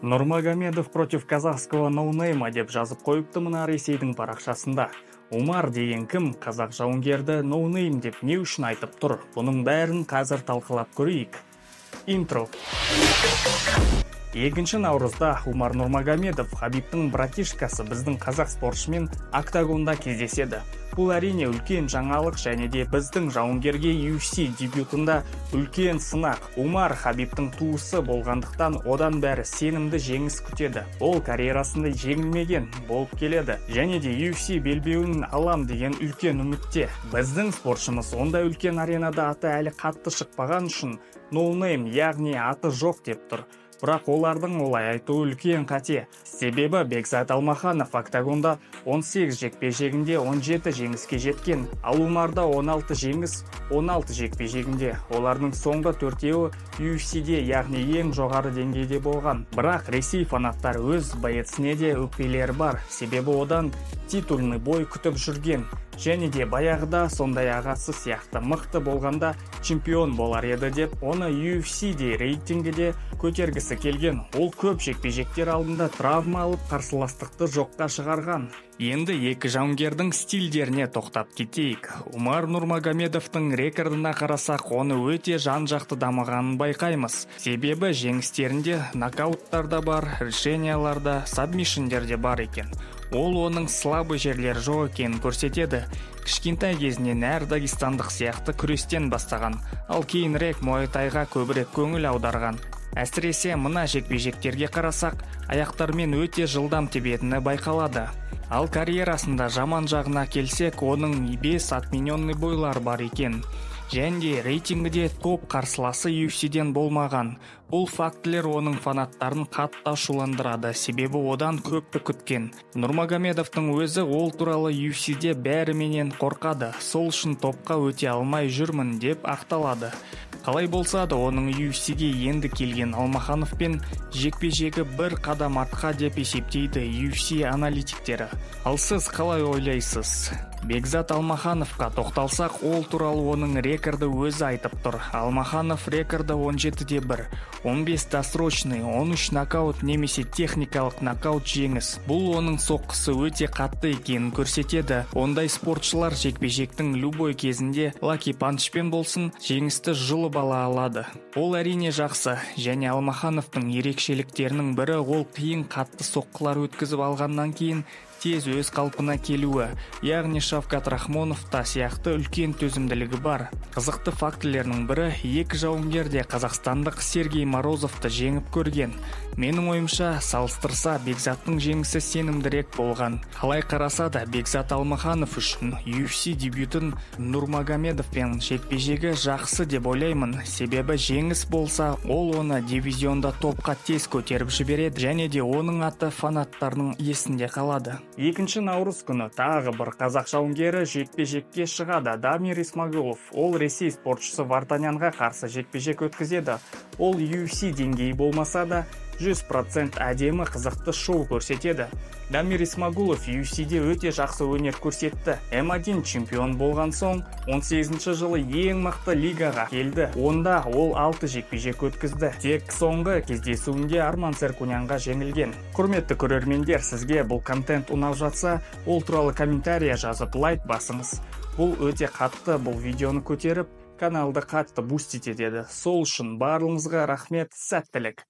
Нурмагомедов против казахского ноунейма деп жазып қойыпты мына Ресейдің парақшасында. Умар деген кім қазақ жауынгерді ноунейм деп не үшін айтып тұр? Бұның бәрін қазір талқылап көрейік. Интро. 2 наурызда Умар Нурмагомедов Хабибтің братишкасы біздің қазақ спортшымен октагонда кездеседі. Бұл әрине үлкен жаңалық және де біздің жауынгерге UFC дебютында үлкен сынақ. Умар Хабибтің туысы болғандықтан одан бәрі сенімді жеңіс күтеді. Ол карьерасында жеңілмеген болып келеді және де UFC белбеуін алам деген үлкен үмітте. Біздің спортшымыз онда үлкен аренада аты әлі қатты шықпаған үшін ноунейм, яғни аты жоқ деп тұр. Бірақ олардың олай айтуы үлкен қате. Себебі Бекзат Алмаханов октагонда 18 жекпе-жегінде 17 жеңіске жеткен, ал Умарда 16 жеңіс, 16 жекпе-жегінде. Олардың соңғы 4-еуі UFC-де, яғни ең жоғары деңгейде болған. Бірақ Ресей фанаттар өз боеціне де өкпелері бар, себебі одан титульный бой күтіп жүрген. Және де баяғыда сондай ағасы сияқты мықты болғанда чемпион болар еді деп, оны UFC-де рейтингіде көтергісі келген. Ол көп жекпе-жектер алдында травма алып қарсыластықты жоққа шығарған. Енді екі жауынгердің стильдеріне тоқтап кетейік. Умар Нурмагомедовтың рекордына қарасақ, оны өте жан-жақты дамығанын байқаймыз. Себебі жеңістерінде нокауттарда бар, решенияларда, сабмишндерде бар екен. Ол оның слабы жерлері жоқ екенін көрсетеді. Кішкентай кезінен әр дагестандық сияқты күрестен бастаған, ал кейінірек муайтайға көбірек көңіл аударған. Әсіресе мына жекпе-жектерге қарасақ, аяқтармен өте жылдам тебетіні байқалады. Ал карьерасында жаман жағына келсек, оның 5 отмененный бойлар бар екен. Және рейтингіде топ қарсыласы UFC-ден болмаған. Бұл фактілер оның фанаттарын қатты ашуландырады, себебі одан көпті күткен. Нурмагомедовтың өзі ол туралы UFC-де бәріменен қорқады. Сол үшін топқа өте алмай жүрмін деп ақталады. Қалай болса да оның UFC-ге енді келген Алмахановпен жекпе-жегі бір қадам артқа деп есептейді UFC аналитиктері. Ал сіз қалай ойлайсыз? Бекзат Алмахановқа тоқталсақ, ол туралы оның рекорды өзі айтып тұр. Алмаханов рекорды 17-1, 15 досрочный, 13 нокаут немесе техникалық нокаут жеңіс. Бұл оның соққысы өте қатты екенін көрсетеді. Ондай спортшылар жекпе-жектің любой кезінде лаки панчпен болсын, жеңісті жұлып ала алады. Ол әрине жақсы, және Алмахановтың ерекшеліктерінің бірі ол қиын қатты соққылар өткізіп алғаннан кейін тез өз қалпына келуі, яғни Шавкат Рахмоновта сияқты үлкен төзімділігі бар. Қызықты фактілерінің бірі, екі жауынгер де қазақстандық Сергей Морозовты жеңіп көрген. Менің ойымша, салыстырса Бекзаттың жеңісі сенімдірек болған. Қалай қараса да Бекзат Алмаханов үшін UFC дебютын Нурмагомедовпен жекпе-жегі жақсы деп ойлаймын. Себебі жеңіс болса, ол оны дивизионда топқа тез көтеріп жібереді және де оның аты фанаттарының есінде қалады. 2 наурыз күні тағы бір қазақ жауынгері жекпе-жекке шығады. Дамир Исмагулов. Ол Ресей спортшысы Вартанянға қарсы жекпе-жек өткізеді. Ол UFC деңгейі болмаса да 100% әдемі қызықты шоу көрсетеді. Дамир Исмагулов UFC-де өте жақсы өнер көрсетті. М1 чемпион болған соң 18 жылы ең мықты лигаға келді. Онда ол 6 жекпе-жек өткізді. Тек соңғы кездесуінде Арман Церкунянға жеңілген. Құрметті көрермендер, сізге бұл контент ұнап жатса, ол туралы комментария жазып лайк басыңыз. Бұл өте қатты, бұл видеоны көтеріп, каналды қатты бустить етеді. Сол үшін барлығыңызға рахмет, сәттілік.